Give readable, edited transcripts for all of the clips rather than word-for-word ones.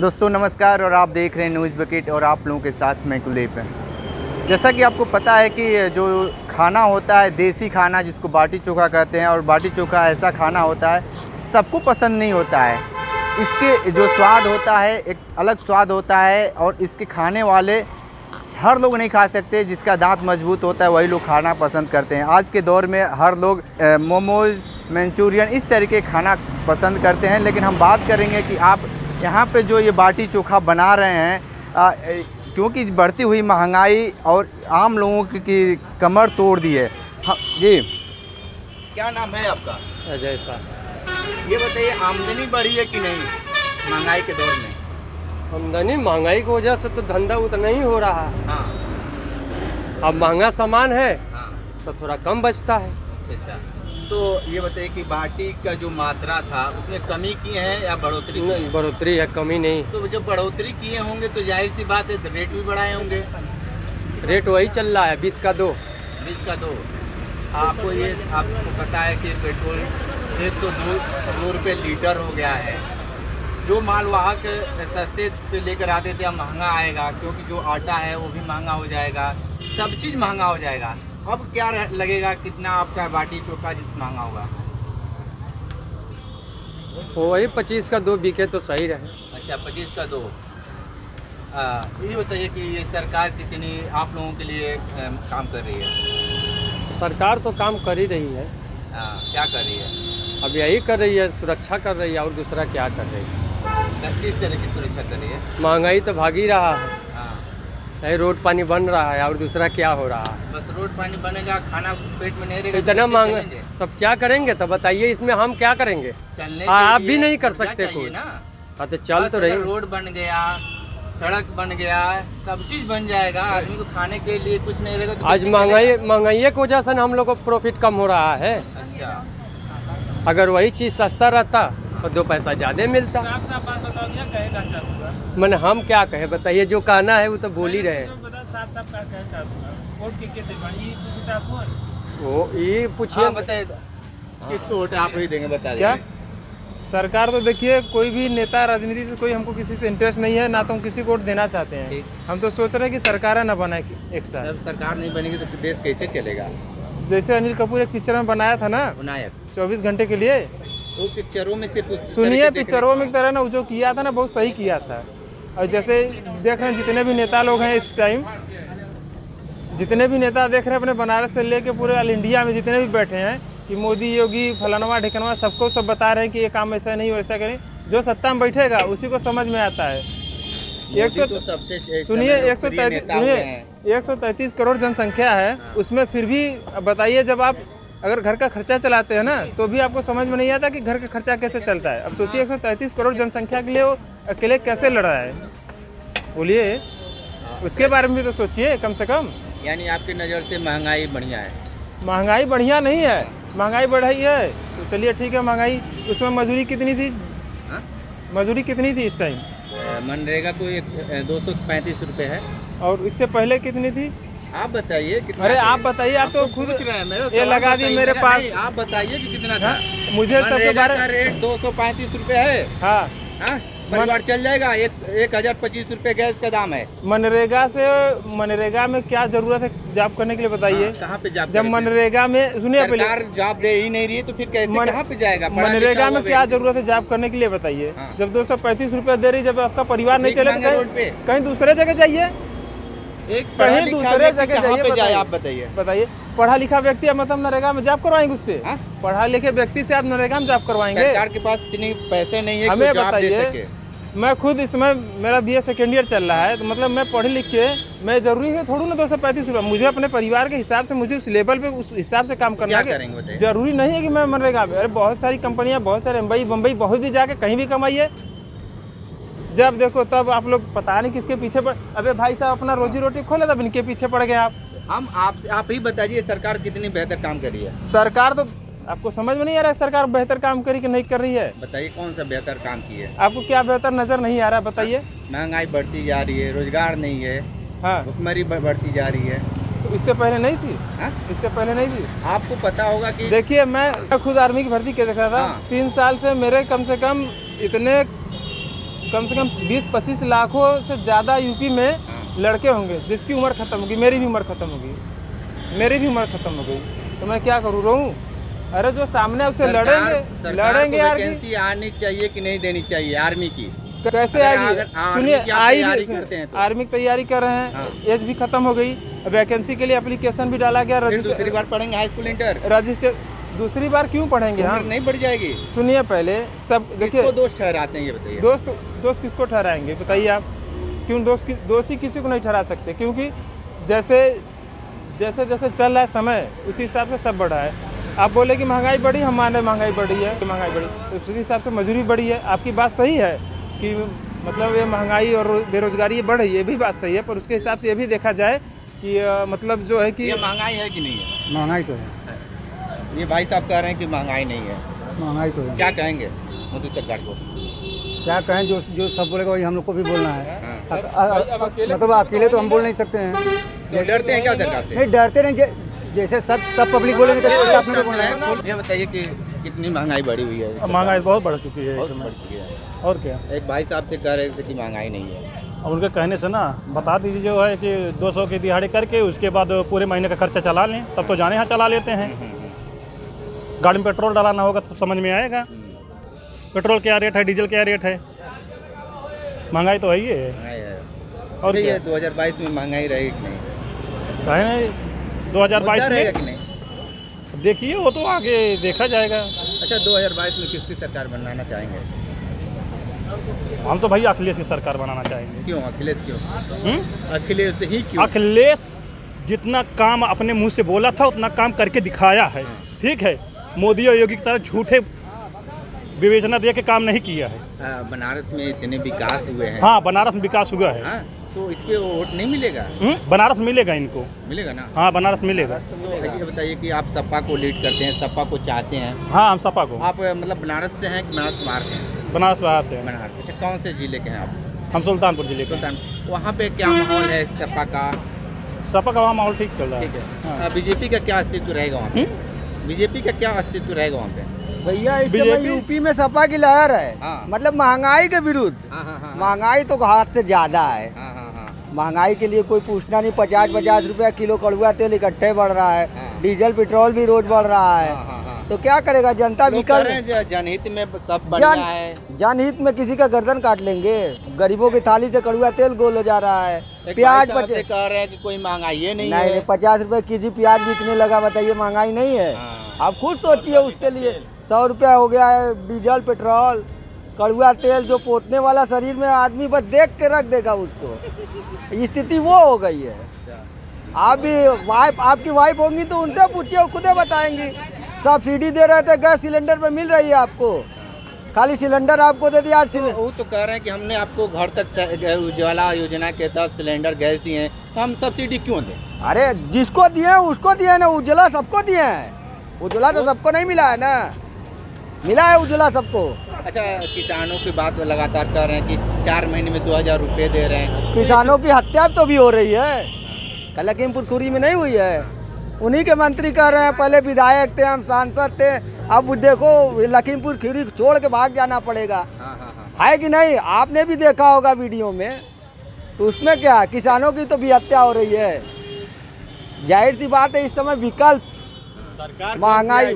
दोस्तों नमस्कार और आप देख रहे हैं न्यूज़ बकेट और आप लोगों के साथ मैं कुलदीप है। जैसा कि आपको पता है कि जो खाना होता है देसी खाना जिसको बाटी चोखा कहते हैं, और बाटी चोखा ऐसा खाना होता है सबको पसंद नहीं होता है। इसके जो स्वाद होता है एक अलग स्वाद होता है और इसके खाने वाले हर लोग नहीं खा सकते। जिसका दांत मजबूत होता है वही लोग खाना पसंद करते हैं। आज के दौर में हर लोग मोमोज़, मंचूरियन इस तरह के खाना पसंद करते हैं, लेकिन हम बात करेंगे कि आप यहाँ पे जो ये बाटी चोखा बना रहे हैं क्योंकि बढ़ती हुई महंगाई और आम लोगों की कमर तोड़ दी है। हाँ जी, क्या नाम है आपका? अजय साहब। ये बताइए आमदनी बढ़ी है कि नहीं महंगाई के दौर में? आमदनी महंगाई की वजह से तो धंधा उतना ही हो रहा है। हाँ। अब महंगा सामान है हाँ। तो थोड़ा कम बचता है। अच्छा, तो ये बताइए कि बाटी का जो मात्रा था उसमें कमी की है या बढ़ोतरी की है? बढ़ोतरी है, कमी नहीं। तो जब बढ़ोतरी किए होंगे तो जाहिर सी बात है रेट भी बढ़ाए होंगे। रेट वही चल रहा है 20 का 2। 20 का 2। आपको पता है कि पेट्रोल 102 रुपये लीटर हो गया है। जो माल वाहक सस्ते पे लेकर आते थे अब महंगा आएगा, क्योंकि जो आटा है वो भी महंगा हो जाएगा, सब चीज़ महंगा हो जाएगा। अब क्या लगेगा कितना आपका बाटी चोखा जितना महंगा होगा? वही 25 का 2 बिके तो सही रहे। अच्छा, 25 का 2। ये बताइए कि ये सरकार कितनी आप लोगों के लिए काम कर रही है? सरकार तो काम कर ही रही है। क्या कर रही है? अब यही कर रही है, सुरक्षा कर रही है, और दूसरा क्या कर रही है? किस तरह की सुरक्षा कर रही है? महंगाई तो भाग ही रहा है। नहीं, रोड पानी बन रहा है और दूसरा क्या हो रहा है? बस रोड पानी बनेगा, खाना पेट में नहीं रहेगा, इतना महंगा तब क्या करेंगे? तब बताइए इसमें हम क्या करेंगे? आप भी नहीं कर सकते कुछ ना। हाँ तो चल तो रही। रोड बन गया, सड़क बन गया, सब चीज बन जाएगा, आदमी को खाने के लिए कुछ नहीं रहेगा तो आज महंगाई की वजह से हम लोग को प्रॉफिट कम हो रहा है। अच्छा, अगर वही चीज सस्ता रहता तो 2 पैसा ज्यादा मिलता। मैंने हम क्या कहे बताइए, जो कहना है वो तो बोल ही रहे। वो ये पूछिए, बताइए किसको वोट आप ही देंगे, बता क्या? सरकार तो देखिए, कोई भी नेता राजनीति से कोई हमको किसी से इंटरेस्ट नहीं है, ना तो हम किसी को वोट देना चाहते हैं। हम तो सोच रहे हैं कि सरकार ना बनाए एक साथ। जब सरकार नहीं बनेगी तो देश कैसे चलेगा? जैसे अनिल कपूर एक पिक्चर में बनाया था ना, विनायक 24 घंटे के लिए। वो पिक्चरों में सिर्फ सुनिए, पिक्चरों में तरह ना वो जो किया था ना बहुत सही किया था। और जैसे देख रहे हैं जितने भी नेता लोग हैं इस टाइम, जितने भी नेता देख रहे हैं अपने बनारस से लेके पूरे ऑल इंडिया में जितने भी बैठे हैं कि मोदी योगी फलानवा ढिकनवा सबको सब बता रहे हैं कि ये काम ऐसा नहीं वैसा करें। जो सत्ता में बैठेगा उसी को समझ में आता है। 133 करोड़ जनसंख्या है, उसमें फिर भी बताइए, जब आप अगर घर का खर्चा चलाते हैं ना तो भी आपको समझ में नहीं आता कि घर का खर्चा कैसे चलता है। अब सोचिए 133 करोड़ जनसंख्या के लिए वो अकेले कैसे लड़ रहा है, बोलिए। उसके बारे में भी तो सोचिए कम से कम। यानी आपकी नज़र से महंगाई बढ़िया है? महंगाई बढ़िया नहीं है, महंगाई बढ़ाई है। तो चलिए ठीक है, महंगाई उसमें मजदूरी कितनी थी? मजदूरी कितनी थी इस टाइम? मनरेगा को 235 रुपये है। और इससे पहले कितनी थी? आप बताइए। अरे आप बताइए, आप तो खुद ये लगा दी मेरे पास। आप बताइए कि कितना था? मुझे सबके बारे में रेट 235 रुपये है। हाँ, परिवार चल जाएगा। 1025 रुपये गैस का दाम है। मनरेगा में क्या जरूरत है जॉब करने के लिए बताइए? कहाँ पे जॉब? जब मनरेगा में सुनिए, सरकार जॉब दे ही नहीं रही है तो फिर कैसे कहाँ पे जाएगा? मनरेगा में क्या जरूरत है जॉब करने के लिए बताइए? जब 235 रुपये दे रही, जब आपका परिवार नहीं चले तो कहीं दूसरे जगह जाइए, कहीं दूसरे जगह जाइए। आप बताइए। पढ़ा लिखा व्यक्ति अब मतलब नरेगा में जॉब करवाएंगे उससे? पढ़ा लिखे व्यक्ति से आप नरेगा में जॉब करवाएंगे? सरकार के पास इतने पैसे नहीं है। हमें बताइए, मैं खुद इसमें मेरा BA सेकेंड ईयर चल रहा है, तो मतलब मैं पढ़े लिख के मैं जरूरी है थोड़ी ना 235 रुपये। मुझे अपने परिवार के हिसाब से मुझे उस लेवल पे उस हिसाब से काम करना है। जरूरी नहीं है कि मैं मनरेगा में। अरे बहुत सारी कंपनियां, बहुत सारे बम्बई बहुत भी जाके कहीं भी कमाइए, जब देखो तब आप लोग पता नहीं किसके पीछे पड़। अबे भाई साहब, अपना रोजी रोटी खोले तब इनके पीछे पड़ गए आप। आप ही बताइए सरकार कितनी बेहतर काम कर रही है? सरकार तो आपको समझ में नहीं आ रहा है सरकार बेहतर काम करी कि नहीं कर रही है? बताइए कौन सा बेहतर काम की है? आपको क्या बेहतर नजर नहीं आ रहा है बताइए? महंगाई बढ़ती जा रही है, रोजगार नहीं है, हाँ, भुखमरी बढ़ती जा रही है। तो इससे पहले नहीं थी? इससे पहले नहीं थी। आपको पता होगा कि देखिए, मैं खुद आर्मी की भर्ती के देखा था। 3 साल से मेरे कम से कम इतने कम से कम 20-25 लाखों से ज़्यादा यूपी में लड़के होंगे जिसकी उम्र ख़त्म होगी। मेरी भी उम्र ख़त्म होगी, मेरी भी उम्र ख़त्म हो गई, तो मैं क्या करूँ, रहूँ? अरे जो सामने उससे लड़ेंगे यार। वैकेंसी आनी चाहिए कि नहीं देनी चाहिए आर्मी की? कैसे आएगी? सुनिए, आई भी आर्मी की तैयारी कर रहे हैं, एज भी खत्म हो गई, वैकेंसी के लिए एप्लीकेशन भी डाला गया। दूसरी बार पढ़ेंगे हाई स्कूल इंटर रजिस्टर, दूसरी बार क्यों पढ़ेंगे? हाँ, नहीं बढ़ जाएगी। सुनिए पहले सब, देखिए दोस्त ठहराते हैं, ये बताइए। दोस्त किसको ठहराएंगे बताइए आप? क्यों दोषी किसी को नहीं ठहरा सकते, क्योंकि जैसे जैसे चल रहा है समय, उसी हिसाब से सब बढ़ा है। आप बोले कि महंगाई बढ़ी, हम माने महंगाई बढ़ी है, महंगाई बढ़ी, तो उसी हिसाब से मजदूरी बढ़ी है। आपकी बात सही है कि मतलब ये महंगाई और बेरोजगारी बढ़ रही है, ये भी बात सही है, पर उसके हिसाब से ये भी देखा जाए कि मतलब जो है कि ये महंगाई है कि नहीं है? महंगाई तो है। ये भाई साहब कह रहे हैं कि महंगाई नहीं है। महंगाई तो है। क्या कहेंगे मोदी सरकार को? क्या कहें, जो सब बोलेगा वही हम लोग को भी बोलना है। मतलब अकेले तो हम बोल नहीं सकते हैं। तो डरते हैं क्या सरकार से? नहीं डरते नहीं, जैसे सब पब्लिक बोलेंगे तो आपने को बोलना है। ये बताइए कि कितनी महंगाई बढ़ी हुई है? महंगाई बहुत बढ़ चुकी है, बहुत बढ़ चुकी है। और क्या? एक भाई साहब से कह रहे थे कि महंगाई नहीं है। अब उनके कहने से ना बता दीजिए जो है कि 200 की दिहाड़ी करके उसके बाद पूरे महीने का खर्चा चला लें, तब तो जाने यहाँ चला लेते हैं। गाड़ी में पेट्रोल डलाना होगा तो समझ में आएगा पेट्रोल क्या रेट है, डीजल क्या रेट है। महंगाई तो है ही है। और ये 2022 में महंगाई रहेगी कि नहीं? कहे नहीं 2022 में कि नहीं? देखिए वो तो आगे देखा जाएगा। अच्छा, 2022 में किसकी सरकार बनाना चाहेंगे? हम तो भाई अखिलेश की सरकार बनाना चाहेंगे। क्यों अखिलेश? क्यों अखिलेश ही क्यों? अखिलेश जितना काम अपने मुंह से बोला था उतना काम करके दिखाया है, ठीक है। मोदी और योगी की तरह झूठे विवेचना दे के काम नहीं किया है। बनारस में इतने विकास हुए हैं। हाँ, बनारस में विकास हुआ है। तो इसके वोट नहीं मिलेगा? बनारस मिलेगा, इनको मिलेगा ना? हाँ, बनारस मिलेगा। तो ऐसे बताइए कि आप सपा को लीड करते हैं, सपा को चाहते हैं। हाँ, हम सपा को। आप मतलब बनारस से हैं कि बनारस बाहर से हैं? बनारस बाहर से। बनारस। अच्छा, कौन से जिले के हैं आप? हम सुल्तानपुर जिले के। वहाँ पे क्या माहौल है सपा का? सपा का वहाँ माहौल ठीक चल रहा है। ठीक है। बीजेपी का क्या अस्तित्व रहेगा वहाँ पे? बीजेपी का क्या अस्तित्व रहेगा वहाँ पे? भैया इस समय यूपी में सपा की लहर है। मतलब महंगाई के विरुद्ध। महंगाई तो हाथ से ज्यादा है। महंगाई के लिए कोई पूछना नहीं। 50-50 रुपया किलो कड़ुआ तेल इकट्ठे बढ़ रहा है, डीजल पेट्रोल भी रोज बढ़ रहा है। तो क्या करेगा जनता? विकल्प जनहित में सब बढ़ रहा है। जनहित में किसी का गर्दन काट लेंगे। गरीबों की थाली से कड़ुआ तेल गोल हो जा रहा है। प्याज कह रहे हैं कि कोई महंगाई नहीं है। 50 रुपए केजी प्याज बिकने लगा, बताइए महंगाई नहीं है? आप खुद सोचिए, उसके लिए 100 रुपया हो गया है डीजल पेट्रोल। कड़ुआ तेल जो पोतने वाला शरीर में आदमी बस देख के रख देगा उसको, स्थिति वो हो गई है। आप भी आपकी वाइफ होंगी तो उनसे पूछिए, खुद बताएंगी। सब्सिडी दे रहे थे, गैस सिलेंडर पे मिल रही है आपको, खाली सिलेंडर आपको दे दिया। वो तो कह रहे हैं कि हमने आपको घर तक उज्ज्वला योजना के तहत सिलेंडर गैस दिए हैं, तो हम सब्सिडी क्यों दें? अरे जिसको दिए हैं उसको दिए ना, उज्ज्वला सबको दिए हैं। उज्ज्वला तो सबको नहीं मिला है ना, मिला है उज्ज्वला सबको। अच्छा, किसानों की बात लगातार कर रहे हैं कि 4 महीने में 2000 रुपये दे रहे हैं। किसानों की हत्या तो भी हो रही है, कल लखीमपुर खीरी में नहीं हुई है? उन्हीं के मंत्री कह रहे हैं, पहले विधायक थे, हम सांसद थे, अब देखो लखीमपुर खीरी छोड़ के भाग जाना पड़ेगा। है कि नहीं? आपने भी देखा होगा वीडियो में। तो उसमें क्या, किसानों की तो भी हत्या हो रही है। जाहिर सी बात है, इस समय विकल्प महंगाई।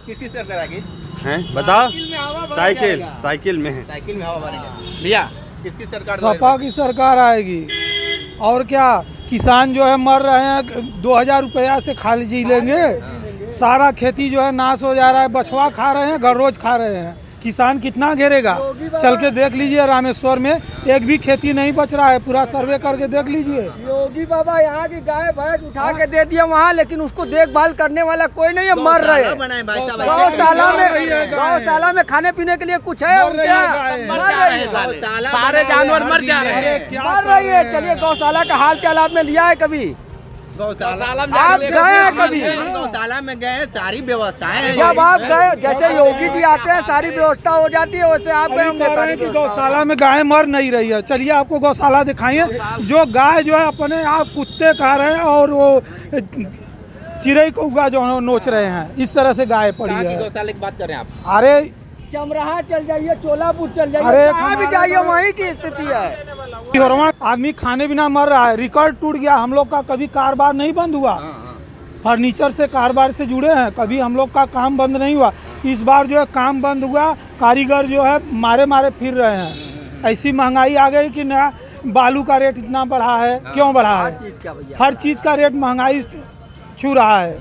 किसकी सरकार आएगी? बताओ। साइकिल में है। साइकिल में हवा भरेंगे भैया। किसकी सरकार? सपा की सरकार आएगी। और क्या, किसान जो है मर रहे हैं, 2000 रुपया से खा जी लेंगे। सारा खेती जो है नाश हो जा रहा है, बछवा खा रहे हैं, घर रोज खा रहे हैं। किसान कितना घेरेगा? चल के देख लीजिए, रामेश्वर में एक भी खेती नहीं बच रहा है, पूरा सर्वे करके देख लीजिए। योगी बाबा यहाँ की गाय भैंस उठा के दे दिया वहाँ, लेकिन उसको देखभाल करने वाला कोई नहीं है, मर रहे हैं। गौशाला में खाने पीने के लिए कुछ है उनका? सारे जानवर मर जा रहे हैं, मर रही है। चलिए, गौशाला का हाल चाल आपने लिया है कभी? गौशाला में आप गए हैं कभी? गौशाला में गए, सारी व्यवस्थाएं। जब आप गए, जैसे योगी जी आते हैं सारी व्यवस्था हो जाती है, वैसे आप गए होंगे। गौशाला में गाय मर नहीं रही है। चलिए आपको गौशाला दिखाइए, जो गाय जो है अपने आप कुत्ते खा रहे हैं और वो चिड़ै कौआ जो नोच रहे हैं, इस तरह से गाय पड़ी है। गौशाला की बात कर रहे हैं आप? अरे चमराहा चल जाइए, चोलापुर चल जाइए, अरे कहाँ भी जाइए वहीं की स्थिति है। आदमी खाने बिना मर रहा है, रिकॉर्ड टूट गया। हम लोग का कभी कारोबार नहीं बंद हुआ, फर्नीचर से कारोबार से जुड़े हैं, कभी हम लोग का काम बंद नहीं हुआ। इस बार जो है काम बंद हुआ, कारीगर जो है मारे मारे फिर रहे हैं। ऐसी महंगाई आ गई कि नया बालू का रेट इतना बढ़ा है। क्यों बढ़ा है? हर चीज़ का रेट महंगाई छू रहा है।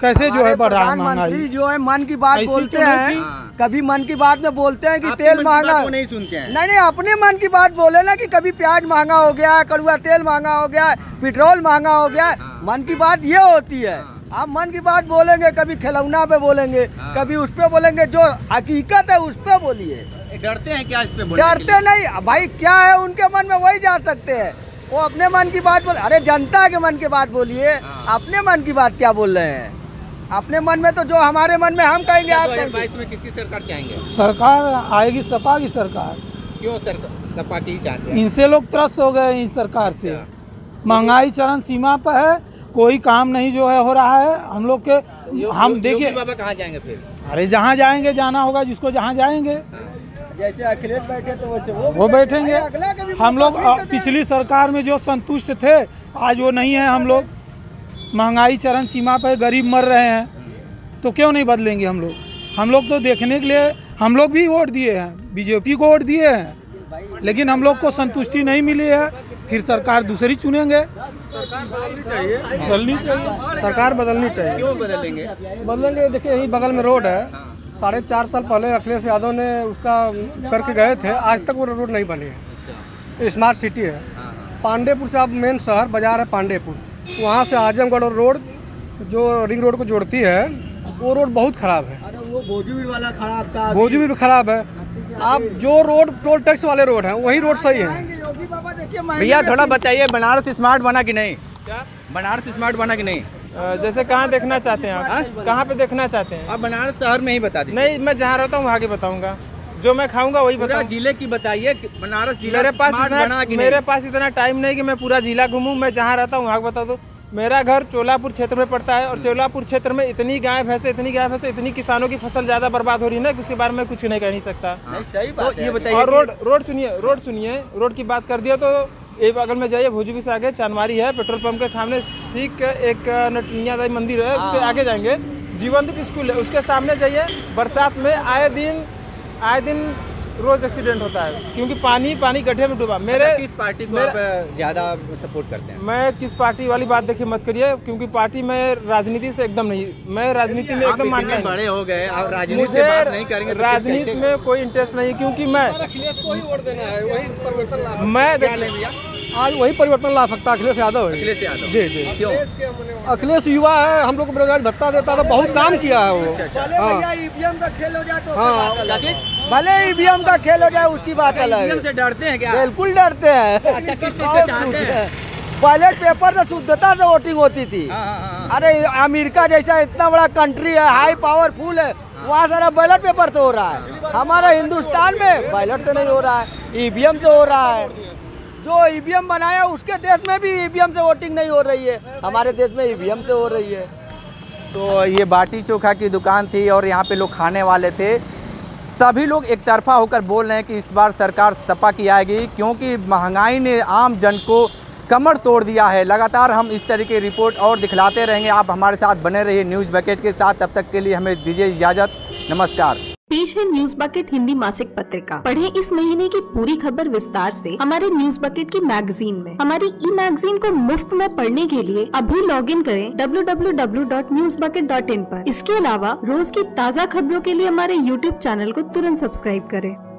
कैसे जो है बढ़ रहा है महंगाई? जो है मन की बात बोलते हैं, कभी मन की बात में बोलते हैं कि तेल महंगा, नहीं सुनते हैं। नहीं अपने मन की बात बोले ना कि कभी प्याज महंगा हो गया है, कड़ुआ तेल महंगा हो गया है, पेट्रोल महंगा हो गया है। मन की बात ये होती है। आप मन की बात बोलेंगे, कभी खिलौना पे बोलेंगे, कभी उस पे बोलेंगे, जो हकीकत है उस पे बोलिए। डरते हैं क्या इस पे बोलने? डरते नहीं भाई, क्या है उनके मन में वही जा सकते हैं। वो अपने मन की बात बोले, अरे जनता के मन की बात बोलिए, अपने मन की बात क्या बोल रहे हैं? अपने मन में तो जो हमारे मन में हम कहेंगे। आप 2022 में किसकी सरकार चाहेंगे? सरकार आएगी सपा की सरकार। क्यों सपा की चाहते हैं? इनसे लोग त्रस्त हो गए इस सरकार से। महंगाई चरम सीमा पर है, कोई काम नहीं जो है हो रहा है। हम लोग के हम देखिए बाबा कहाँ जाएंगे फिर? अरे जहाँ जाएंगे, जाना होगा जिसको जहाँ जाएंगे। जैसे अखिलेश बैठे तो वो बैठेंगे। हम लोग पिछली सरकार में जो संतुष्ट थे, आज वो नहीं है। हम लोग महंगाई चरम सीमा पर, गरीब मर रहे हैं, तो क्यों नहीं बदलेंगे हम लोग? हम लोग तो देखने के लिए हम लोग भी वोट दिए हैं, बीजेपी को वोट दिए हैं, लेकिन हम लोग को संतुष्टि नहीं मिली है। फिर सरकार दूसरी चुनेंगे। बदलनी चाहिए, सरकार बदलनी चाहिए। क्यों बदलेंगे? बदलेंगे, देखिए यही बगल में रोड है, 4.5 साल पहले अखिलेश यादव ने उसका करके गए थे, आज तक वो रोड नहीं बनी है। स्मार्ट सिटी है। पांडेपुर से आप मेन शहर बाजार है पांडेपुर, वहाँ से आजमगढ़ और रोड जो रिंग रोड को जोड़ती है, वो रोड बहुत खराब है। वो भोजूबीर वाला खराब था, भोजूबीर भी खराब है। आप जो रोड टोल टैक्स वाले रोड हैं वही रोड सही है। भैया थोड़ा बताइए, बनारस स्मार्ट बना कि नहीं? क्या बनारस स्मार्ट बना कि नहीं? जैसे कहाँ देखना चाहते हैं आप? कहाँ पे देखना चाहते हैं आप? बनारस शहर में ही बता दीजिए। नहीं, मैं जहाँ रहता हूँ वहाँ के बताऊँगा, जो मैं खाऊंगा वही बताऊँ। जिले की बताइए, बनारस जिला मेरे पास इतना टाइम नहीं कि मैं पूरा जिला घूमूं। मैं जहाँ रहता हूँ वहाँ बता दूँ। मेरा घर चोलापुर क्षेत्र में पड़ता है, और चोलापुर क्षेत्र में इतनी गाय भैंसे, इतनी किसानों की फसल ज़्यादा बर्बाद हो रही है ना कि उसके बारे में कुछ नहीं कह नहीं सकता। सही बात है। ये बताइए। और रोड सुनिए, रोड की बात कर दिया तो एक बगल में जाइए, भोजूबीर से आगे चांदमारी है, पेट्रोल पंप के सामने ठीक एक नटनियादाई मंदिर है, उससे आगे जाएंगे जीवनदीप स्कूल है, उसके सामने जाइए। बरसात में आए दिन रोज एक्सीडेंट होता है, क्योंकि पानी गड्ढे में डूबा। किस पार्टी को आप ज्यादा सपोर्ट करते हैं? मैं किस पार्टी वाली बात देखिए मत करिए, क्योंकि पार्टी में राजनीति से एकदम नहीं, मैं राजनीति में एकदम मानता नहीं। बड़े हो गए, आप राजनीति से बात नहीं करेंगे? राजनीति में कोई इंटरेस्ट नहीं, क्योंकि मैं अखिलेश को ही वोट देना है, वही परिवर्तन ला। मैं आज वही परिवर्तन ला सकता अखिलेश यादव है। अखिलेश यादव जी। क्यों? अखिलेश युवा है, हम लोग को बेरोजगार भत्ता देता था, बहुत काम किया है वो। ईवीएम का खेल हो जाए तो भले ईवीएम का खेल हो जाए उसकी बात अलग है। से डरते हैं क्या? बिल्कुल डरते हैं। अच्छा, किस चीज से चाहते हैं? बैलेट पेपर से शुद्धता से वोटिंग होती थी। अरे अमेरिका जैसा इतना बड़ा कंट्री है, हाई पावरफुल है, वहाँ सारा बैलेट पेपर से हो रहा है। हमारा हिंदुस्तान में बैलेट से नहीं हो रहा है, ईवीएम से हो रहा है। जो ईवीएम बनाया उसके देश में भी ईवीएम से वोटिंग नहीं हो रही है, हमारे देश में ईवीएम से हो रही है। तो ये बाटी चोखा की दुकान थी और यहाँ पे लोग खाने वाले थे। सभी लोग एक तरफा होकर बोल रहे हैं कि इस बार सरकार सपा की आएगी, क्योंकि महंगाई ने आम जन को कमर तोड़ दिया है। लगातार हम इस तरह की रिपोर्ट और दिखलाते रहेंगे। आप हमारे साथ बने रहिए न्यूज़ बकेट के साथ। तब तक के लिए हमें दीजिए इजाज़त। नमस्कार। पेश है न्यूज बकेट हिंदी मासिक पत्रिका। पढ़ें इस महीने की पूरी खबर विस्तार से हमारे न्यूज बकेट की मैगजीन में। हमारी ई मैगजीन को मुफ्त में पढ़ने के लिए अभी लॉगिन करें www.newsbucket.in पर। इसके अलावा रोज की ताज़ा खबरों के लिए हमारे YouTube चैनल को तुरंत सब्सक्राइब करें।